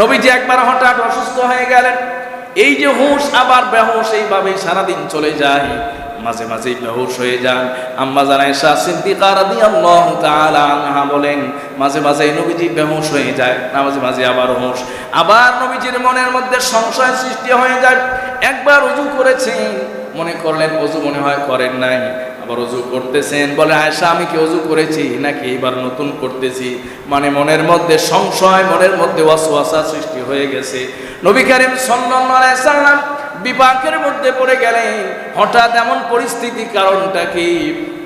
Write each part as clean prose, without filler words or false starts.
নবীজি একবার হঠাৎ অসুস্থ হয়ে গেলেন। এই যে হুঁশ আবার বেহুশ, এইভাবেই সারাদিন চলে যায়। মাঝে মাঝেই বেহুশ হয়ে যান। আম্মা জান আয়েশা সিদ্দিকা রাদিয়াল্লাহু তাআলা আনহা বলেন, মাঝে মাঝে নবীজি বেহুশ হয়ে যায়, মাঝে মাঝে আবার হুঁশ। আবার নবীজির মনের মধ্যে সংশয় সৃষ্টি হয়ে যায়। একবার ওযু করেছেন, মনে করলেন ওযু মনে হয় করেন নাই, আবার ওযু করতেছেন, বলে আয়েশা আমি কি ওযু করেছি নাকি এবার নতুন করতেছি। মানে মনের মধ্যে সংশয়, মনের মধ্যে ওয়াসওয়াসা সৃষ্টি হয়ে গেছে। নবী করিম সাল্লাল্লাহু আলাইহি সাল্লাম বিপাকের মধ্যে পড়ে গেলেন। হঠাৎ এমন পরিস্থিতি, কারণটা কি?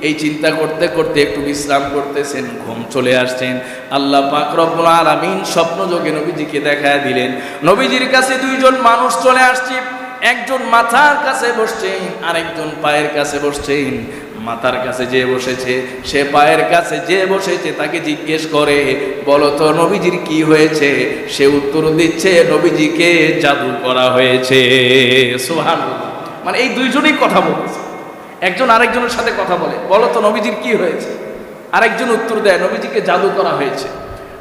এই চিন্তা করতে করতে একটু বিশ্রাম করতেছেন, ঘুম চলে আসছেন। আল্লাহ পাক রব্বুল আলামিন স্বপ্নযোগে নবীজিকে দেখায় দিলেন। নবীজির কাছে দুইজন মানুষ চলে আসছে। একজন মাথার কাছে বসছেন, আরেকজন পায়ের কাছে বসছেন। মাথার কাছে যে বসেছে, সে পায়ের কাছে যে বসেছে তাকে জিজ্ঞেস করে, বলো তো নবীজির কি হয়েছে? সে উত্তর দিচ্ছে, নবীজিকে জাদু করা হয়েছে। সুবহানাল্লাহ। মানে এই দুইজনই কথা বলছে, একজন আরেকজনের সাথে কথা বলে, বলো তো নবীজির কি হয়েছে? আরেকজন উত্তর দেয়, নবীজিকে জাদু করা হয়েছে।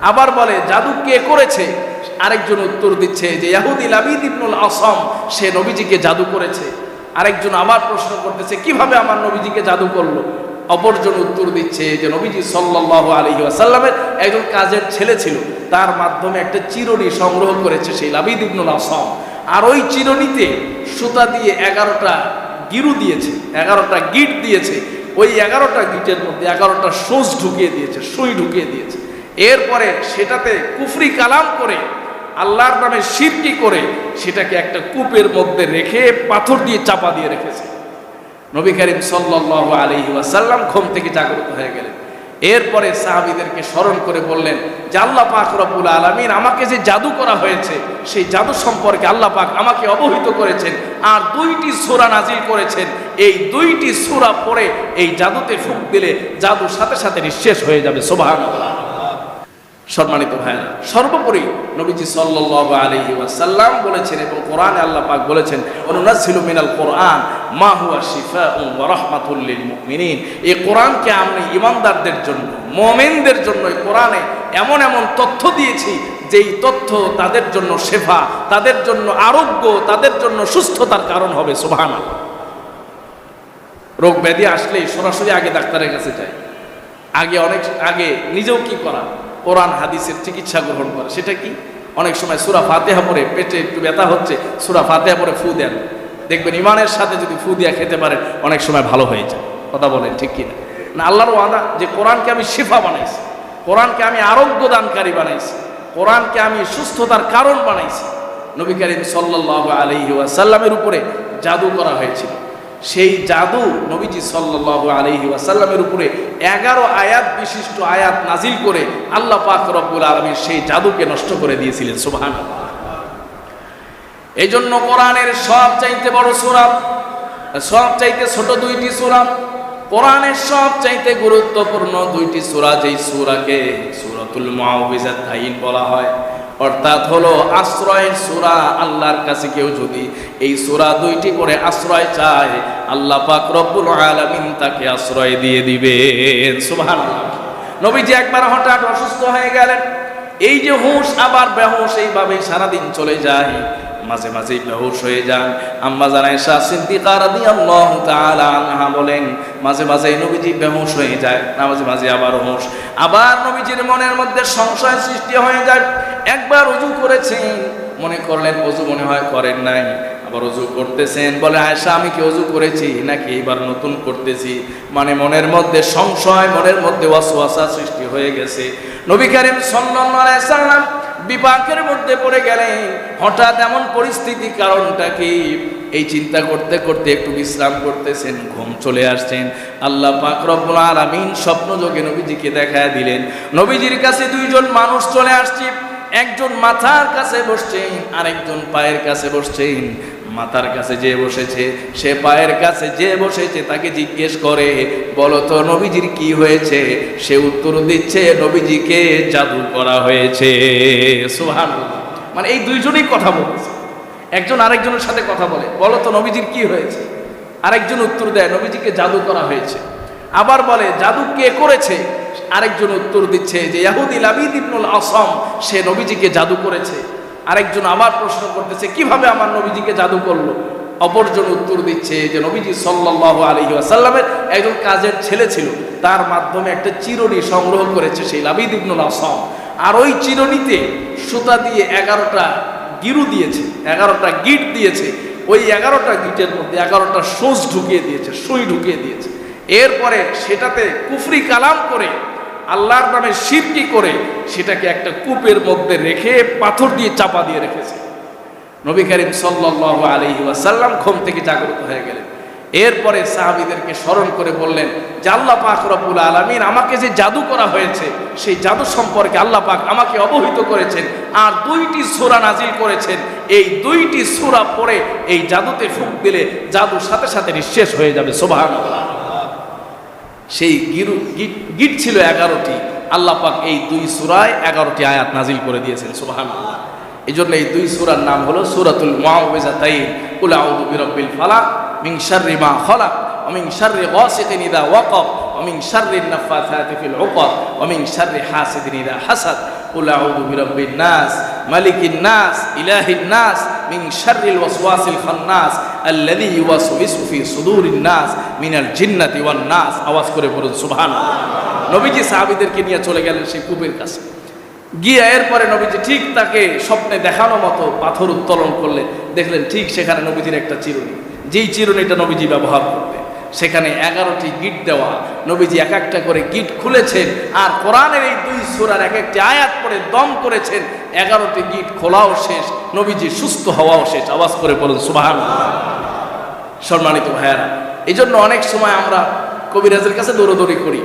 আবার বলে, জাদু কে করেছে? আরেকজন উত্তর দিচ্ছে যে ইহুদি লাবিদ ইবনুল আসম, সে নবীজিকে জাদু করেছে। আরেকজন আবার প্রশ্ন করতেছে, কিভাবে আমার নবীজিকে জাদু করলো? অপরজন উত্তর দিচ্ছে যে নবীজি সাল্লাল্লাহু আলাইহি ওয়াসাল্লামের একজন কাজের ছেলে ছিল, তার মাধ্যমে একটা চিরুনি সংগ্রহ করেছে সেই লাবিদ ইবনুল আসম। আর ওই চিরুনিতে সুতা দিয়ে 11টা গিরু দিয়েছে, 11টা গিট দিয়েছে। ওই 11টা গিটের মধ্যে 11টা সুই ঢুকিয়ে দিয়েছে। এরপরে সেটাতে কুফরি কালাম করে, আল্লাহর নামে শিরকি করে, সেটাকে একটা কূপের মধ্যে রেখে পাথর দিয়ে চাপা দিয়ে রেখেছে। নবী করিম সাল্লাল্লাহু আলাইহি ওয়াসাল্লাম ঘুম থেকে জাগ্রত হয়ে গেলেন। এরপরে সাহাবীদেরকে স্মরণ করে বললেন যে আল্লাহ পাক রব্বুল আলামিন আমাকে যে জাদু করা হয়েছে, সেই জাদু সম্পর্কে আল্লাহ পাক আমাকে অবহিত করেছেন, আর 2টি সূরা নাজিল করেছেন। এই 2টি সূরা পড়ে এই জাদুতে ফুঁক দিলে জাদু সাথে সাথে নিঃশেষ হয়ে যাবে। সুবহানাল্লাহ। সম্মানিত ভাইরা, সর্বোপরি নবীজি সাল্লাল্লাহু আলাইহি ওয়াসাল্লাম বলেছেন, এবং কোরআনে আল্লাহ পাক বলেছেন, ওয়ানুনাজ্জিলু মিনাল কোরআন মা হুয়া শিফাউন ওয়া রাহমাতুল লিল মুমিনিন। এই কোরআনকে আমি ঈমানদারদের জন্য, মুমিনদের জন্য এই কোরআনে এমন এমন তথ্য দিয়েছি, যেই তথ্য তাদের জন্য শেফা, তাদের জন্য আরোগ্য, তাদের জন্য সুস্থতার কারণ হবে। সুবহানাল্লাহ। রোগ ব্যাধি আসলেই সরাসরি আগে ডাক্তারের কাছে যায়, অনেক আগে নিজেও কি করা, কোরআন হাদিসের চিকিৎসা গ্রহণ করে। সেটা কি? অনেক সময় সূরা ফাতিহা পড়ে, পেটে একটু ব্যথা হচ্ছে, সূরা ফাতিহা পড়ে ফু দেন। দেখবেন ইমানের সাথে যদি ফু দিয়া খেতে পারেন, অনেক সময় ভালো হয়ে যায়। কথা বলেন ঠিক কিনা? না, আল্লাহর ওয়াদা যে কোরআনকে আমি শিফা বানাইছি, কোরআনকে আমি আরোগ্য দানকারী বানাইছি, কোরআনকে আমি সুস্থতার কারণ বানাইছি। নবী করিম সাল্লাল্লাহু আলাইহি ওয়াসাল্লামের উপরে জাদু করা হয়েছিল। সেই জাদু নবীজি সাল্লাল্লাহু আলাইহি ওয়াসাল্লামের উপরে 11 আয়াত বিশিষ্ট আয়াত নাজিল করে আল্লাহ পাক রব্বুল আলামিন সেই জাদুকে নষ্ট করে দিয়েছিলেন। সুবহানাল্লাহ। এই জন্য কোরআনের সবচাইতে বড় সূরা, সবচাইতে ছোট 2টি সূরা, কোরআনের সবচাইতে গুরুত্বপূর্ণ 2টি সূরা, যেই সূরাকে সূরাতুল মুআউযিজাতাইন বলা হয়, অর্থাৎ হলো আশ্রয়ের সূরা। আল্লাহর কাছে কেউ যদি এই সূরা 2টি করে আশ্রয় চায়, আল্লাহ পাক রব্বুল আলামিন তাকে আশ্রয় দিয়ে দিবেন। সুবহানাল্লাহ। নবীজি একবার হঠাৎ অসুস্থ হয়ে গেলেন। এই যে হুঁশ আবার বেহুশ, এইভাবেই সারাদিন চলে যায়। মাঝে মাঝেই বেহুশ হয়ে যান। আম্মা জান আয়েশা সিদ্দিকা রাদিয়াল্লাহু তাআলা আনহা বলেন, মাঝে মাঝেই নবীজি বেহুশ হয়ে যায়, মাঝে মাঝে আবার হুঁশ। আবার নবীজির মনের মধ্যে সংশয় সৃষ্টি হয়ে যায়। একবার ওযু করেছেন, মনে করলেন ওযু মনে হয় করেন নাই, আবার ওযু করতেছেন, বলে আয়েশা আমি কি ওযু করেছি নাকি এবার নতুন করতেছি। মানে মনের মধ্যে সংশয়, মনের মধ্যে ওয়াসওয়াসা সৃষ্টি হয়ে গেছে। নবী করিম সাল্লাল্লাহু আলাইহি সাল্লাম বিপাকের মধ্যে পড়ে গেলেন। হঠাৎ এমন পরিস্থিতি, কারণটা কি? এই চিন্তা করতে করতে একটু বিশ্রাম করতেছেন, ঘুম চলে আসছেন। আল্লাহ পাক রব্বুল আলামিন স্বপ্নযোগে নবীজিকে দেখায় দিলেন। নবীজির কাছে দুইজন মানুষ চলে আসছে। একজন মাথার কাছে বসছেন, আরেকজন পায়ের কাছে বসছেন। মাথার কাছে যে বসেছে, সে পায়ের কাছে যে বসেছে তাকে জিজ্ঞেস করে, বলো তো নবীজির কি হয়েছে? সে উত্তর দিচ্ছে, নবীজিকে জাদু করা হয়েছে। সুবহানাল্লাহ। মানে এই দুইজনই কথা বলছে, একজন আরেকজনের সাথে কথা বলে, বলো তো নবীজির কি হয়েছে? আরেকজন উত্তর দেয়, নবীজিকে জাদু করা হয়েছে। আবার বলে, জাদু কে করেছে? আরেকজন উত্তর দিচ্ছে যে ইহুদি লাবিদ ইবনুল আসম, সে নবীজিকে জাদু করেছে। আরেকজন আবার প্রশ্ন করতেছে কিভাবে আমার নবীজিকে জাদু করলো? অপরজন উত্তর দিচ্ছে যে নবীজি সাল্লাল্লাহু আলাইহি ওয়াসাল্লামের একজন কাজের ছেলে ছিল, তার মাধ্যমে একটা চিরুনি সংগ্রহ করেছে সেই লাবিদ ইবনুল আসাম, আর ওই চিরুনিতে সুতা দিয়ে 11টা গিরু দিয়েছে, 11টা গিট দিয়েছে, ওই 11টা গিটের মধ্যে 11টা সোজ ঢুকিয়ে দিয়েছে, সুই ঢুকিয়ে দিয়েছে। এরপরে সেটাতে কুফরি কালাম করে আল্লাহর নামে শিরকি করে সেটাকে একটা কূপের মধ্যে রেখে পাথর দিয়ে চাপা দিয়ে রেখেছে। নবী করিম সাল্লাল্লাহু আলাইহি ওয়াসাল্লাম ঘুম থেকে জাগ্রত হয়ে গেলেন। এরপরে সাহাবীদেরকে স্মরণ করে বললেন যে আল্লাহ পাক রব্বুল আলামিন আমাকে যে জাদু করা হয়েছে সেই জাদু সম্পর্কে আল্লাহ পাক আমাকে অবহিত করেছেন, আর 2টি সূরা নাজিল করেছেন। এই 2টি সূরা পড়ে এই জাদুতে ফুঁক দিলে জাদু সাথে সাথে নিঃশেষ হয়ে যাবে। সুবহানাল্লাহ। সেই গিট ছিল 11টি। আল্লাহ পাক এই 2 সূরায় 11টি আয়াত নাজিল করে দিয়েছেন। সুবহানাল্লাহ। এই জন্য এই 2 সূরার নাম হলো সূরাতুল মুআউযিজাতাইন, কুল আউযু বিরাব্বিল ফালাক মিন শাররি মা খালাক ওয়া মিন শাররি গাসিকিন ইযা ওয়াকাব ওয়া মিন শাররিন নাফাসাতি ফিল উকাদ ওয়া মিন শাররি হাসিদিন ইযা হাসাদ, কুল আউযু বিরাব্বিন নাস মালিকিন নাস ইলাহিন নাস মিন শাররিল ওয়াসওয়াসিল খান্নাস আল্লাযী ইউওয়াসওয়িসু ফি সুদুরিন নাস মিনাল জিন্নাতি ওয়ান নাস। আওয়াজ করে বলুন সুবহানাল্লাহ। নবীজি সাহাবীদেরকে নিয়ে চলে গেলেন সেই কূপের কাছে। গিয়ে এরপরে নবীজি ঠিক তাকে স্বপ্নে দেখানো মতো পাথর উত্তোলন করলেন। দেখলেন ঠিক সেখানে নবীজির একটা চিরুনি, যেই চিরুনিটা নবীজি ব্যবহার করতেন সেখানে 11টি গিট দেওয়া। নবীজি এক একটা করে গিট খুলেছেন আর কোরআনের এই 2 সূরার এক একটি আয়াত পড়ে দম করেছেন। 11টি গিট খোলাও শেষ, নবীজি সুস্থ হওয়াও শেষ। আওয়াজ করে বলুন সুবহানাল্লাহ। সম্মানিত ভাইয়ারা, এই জন্য অনেক সময় আমরা কবিরাজের কাছে দৌড়দৌড়ি করি।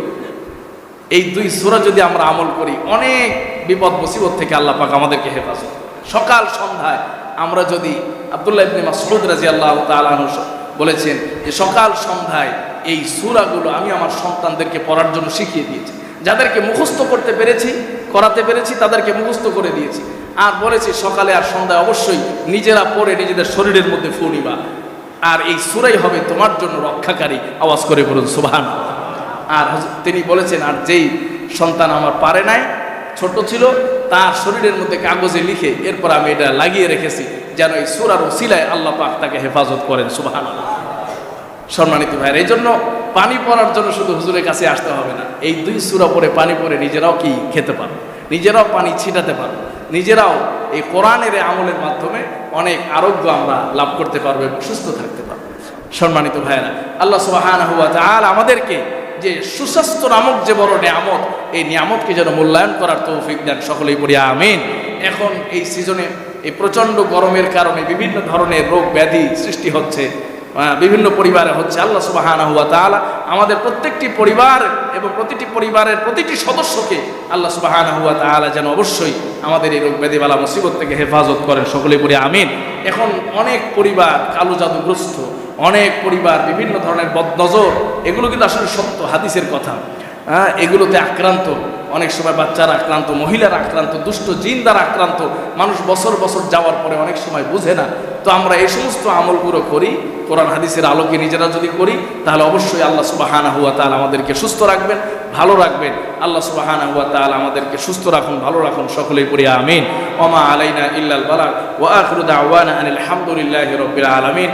এই 2 সূরা যদি আমরা আমল করি অনেক বিপদ মুসিবত থেকে আল্লাহ পাক আমাদেরকে হেফাজত। সকাল সন্ধ্যায় আমরা যদি আব্দুল্লাহ ইবনে মাসউদ রাদিয়াল্লাহু তাআলা আনহু বলেছেন যে সকাল সন্ধ্যায় এই সূরাগুলো আমি আমার সন্তানদেরকে পড়ার জন্য শিখিয়ে দিয়েছি। যাদেরকে মুখস্থ করতে পেরেছি, করাতে পেরেছি, তাদেরকে মুখস্থ করে দিয়েছি। আর বলেছি সকালে আর সন্ধ্যায় অবশ্যই নিজেরা পড়ে নিজেদের শরীরের মধ্যে ফু নিবা, আর এই সূরাই হবে তোমার জন্য রক্ষাকারী। আওয়াজ করে বলুন সুবহানাল্লাহ। আর তিনি বলেছেন আর যেই সন্তান আমার পারে নাই, ছোট ছিল, তার শরীরের মধ্যে কাগজে লিখে এরপর আমি এটা লাগিয়ে রেখেছি যেন এই সূরার ওসিলায় আল্লাহ পাক তাকে হেফাজত করেন। সুবহানাল্লাহ। সম্মানিত ভাইরা, এই জন্য পানি পড়ার জন্য শুধু হুজুরের কাছে আসতে হবে না। এই 2 সূরা পড়ে পানি পড়ে নিজেরাও কি খেতে পারো, নিজেরাও পানি ছিটাতে পারো, নিজেরাও এই কোরআনের আমলের মাধ্যমে অনেক আরোগ্য আমরা লাভ করতে পারবো এবং সুস্থ থাকতে পারবো। সম্মানিত ভাইরা, আল্লাহ সুবহানাহু ওয়া তাআলা আমাদেরকে যে সুস্বাস্থ্য নামক যে বড় নিয়ামত, এই নিয়ামতকে যেন মূল্যায়ন করার তৌফিক দেন। সকলেই পড়ি আমিন। এখন এই সিজনে এই প্রচণ্ড গরমের কারণে বিভিন্ন ধরনের রোগ ব্যাধি সৃষ্টি হচ্ছে, বিভিন্ন পরিবারে হচ্ছে। আল্লাহ সুবহানাহু ওয়া তাআলা আমাদের প্রত্যেকটি পরিবার এবং প্রতিটি পরিবারের প্রতিটি সদস্যকে আল্লাহ সুবহানাহু ওয়া তাআলা যেন অবশ্যই আমাদের এই রোগ ব্যাধি বালা মুসিবত থেকে হেফাজত করেন। সকলেই পড়ি আমিন। এখন অনেক পরিবার কালো জাদুগ্রস্ত, অনেক পরিবার বিভিন্ন ধরনের বদনজর, এগুলো কিন্তু আসলে সত্য হাদিসের কথা। এগুলোতে আক্রান্ত, অনেক সময় বাচ্চারা আক্রান্ত, মহিলারা আক্রান্ত, দুষ্ট জিন দ্বারা আক্রান্ত। মানুষ বছর বছর যাওয়ার পরে অনেক সময় বুঝে না। তো আমরা এই সমস্ত আমলগুলো করি, কোরআন হাদিসের আলোকে নিজেরা যদি করি তাহলে অবশ্যই আল্লাহ সুবহানাহু ওয়া তাআলা আমাদেরকে সুস্থ রাখবেন, ভালো রাখবেন। আল্লাহ সুবহানাহু ওয়া তাআলা আমাদেরকে সুস্থ রাখুন, ভালো রাখুন। সকলেই পড়ি আমিন। ওয়া মা আলাইনা ইল্লাল বালাগ ওয়া আখিরু দাওয়ানা আনিল হামদুলিল্লাহি রাব্বিল আলামিন।